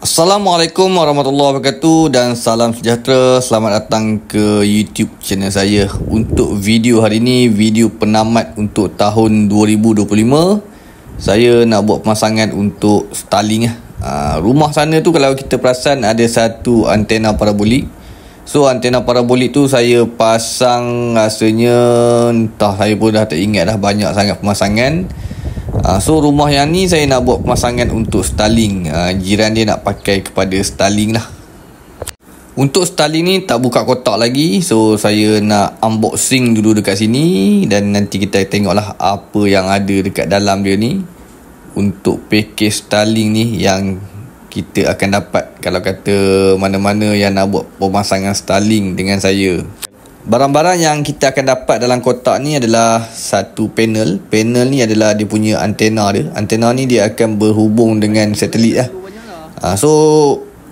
Assalamualaikum warahmatullahi wabarakatuh dan salam sejahtera. Selamat datang ke YouTube channel saya. Untuk video hari ini, video penamat untuk tahun 2025. Saya nak buat pemasangan untuk Starlink rumah sana tu kalau kita perasan ada satu antena parabolik. So antena parabolik tu saya pasang rasanya entah, saya pun dah tak ingat dah, banyak sangat pemasangan. So rumah yang ni saya nak buat pemasangan untuk Starlink. Jiran dia nak pakai kepada Starlink lah. Untuk Starlink ni tak buka kotak lagi, so saya nak unboxing dulu dekat sini dan nanti kita tengoklah apa yang ada dekat dalam dia ni. Untuk package Starlink ni yang kita akan dapat kalau kata mana-mana yang nak buat pemasangan Starlink dengan saya. Barang-barang yang kita akan dapat dalam kotak ni adalah satu panel. Panel ni adalah dia punya antena dia. Antena ni dia akan berhubung dengan satelit lah. So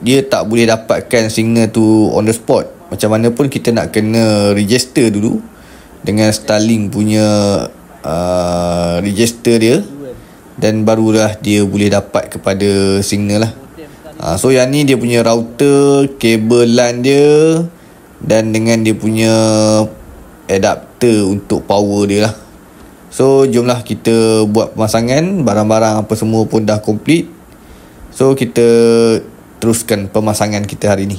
dia tak boleh dapatkan signal tu on the spot. Macam mana pun kita nak kena register dulu dengan Starlink punya register dia, dan barulah dia boleh dapat kepada signal lah. So yang ni dia punya router, kabel LAN dia, dan dengan dia punya adapter untuk power dia lah. So jomlah kita buat pemasangan. Barang-barang apa semua pun dah complete. So kita teruskan pemasangan kita hari ni.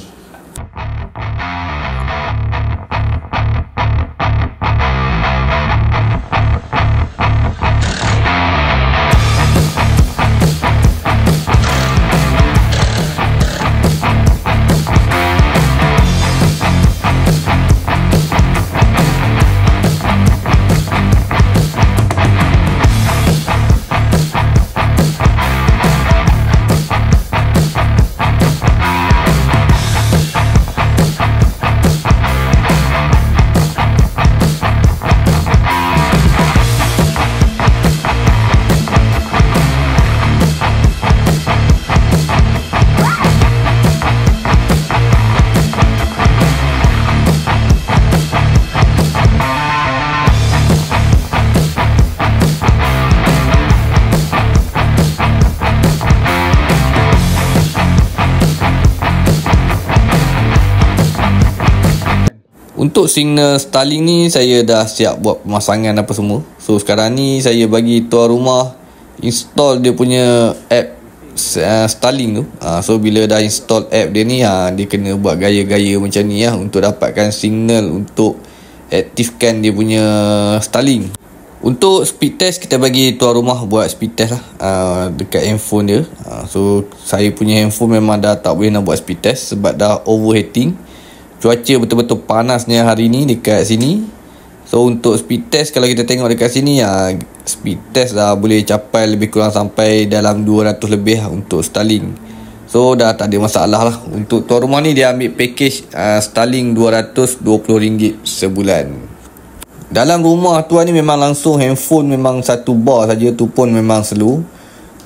Untuk signal Starlink ni saya dah siap buat pemasangan apa semua. So sekarang ni saya bagi tuan rumah install dia punya app Starlink tu. So bila dah install app dia ni, dia kena buat gaya-gaya macam ni untuk dapatkan signal untuk aktifkan dia punya Starlink. Untuk speed test kita bagi tuan rumah buat speed test lah dekat handphone dia. So saya punya handphone memang dah tak boleh nak buat speed test sebab dah overheating. Cuaca betul-betul panasnya hari ni dekat sini. So untuk speed test kalau kita tengok dekat sini, speed test dah boleh capai lebih kurang sampai dalam 200 lebih untuk Starlink. So dah tak ada masalah lah. Untuk tuan rumah ni dia ambil package Starlink RM220 sebulan. Dalam rumah tuan ni memang langsung handphone memang satu bar saja, tu pun memang slow.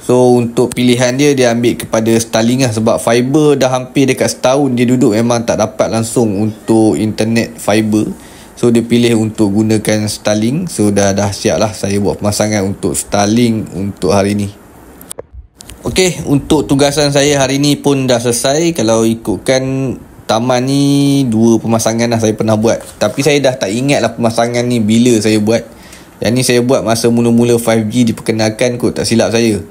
So untuk pilihan dia ambil kepada Starlink lah, sebab fiber dah hampir dekat setahun dia duduk memang tak dapat langsung untuk internet fiber. So dia pilih untuk gunakan Starlink. So dah siap lah saya buat pemasangan untuk Starlink untuk hari ni. Okey, untuk tugasan saya hari ni pun dah selesai. Kalau ikutkan taman ni 2 pemasangan lah saya pernah buat. Tapi saya dah tak ingat lah pemasangan ni bila saya buat. Yang ni saya buat masa mula-mula 5G diperkenalkan kot, tak silap saya.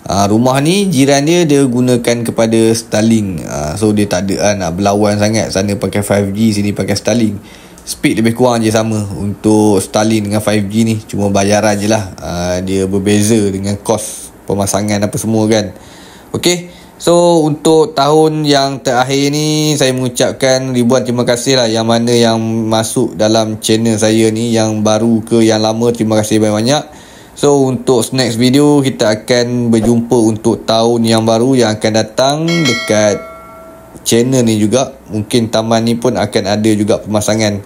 Rumah ni jiran dia gunakan kepada Starlink. So dia tak ada nak berlawan sangat, sana pakai 5G, sini pakai Starlink. Speed lebih kurang je sama untuk Starlink dengan 5G ni, cuma bayaran je lah. Dia berbeza dengan kos pemasangan apa semua kan. Okay, so untuk tahun yang terakhir ni saya mengucapkan ribuan terima kasih lah yang mana yang masuk dalam channel saya ni, yang baru ke yang lama, terima kasih banyak-banyak. So untuk next video kita akan berjumpa untuk tahun yang baru yang akan datang dekat channel ni juga. Mungkin taman ni pun akan ada juga pemasangan.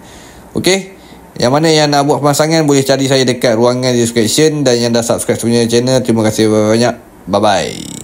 Okay, yang mana yang nak buat pemasangan boleh cari saya dekat ruangan description. Dan yang dah subscribe punya channel, terima kasih banyak-banyak. Bye bye.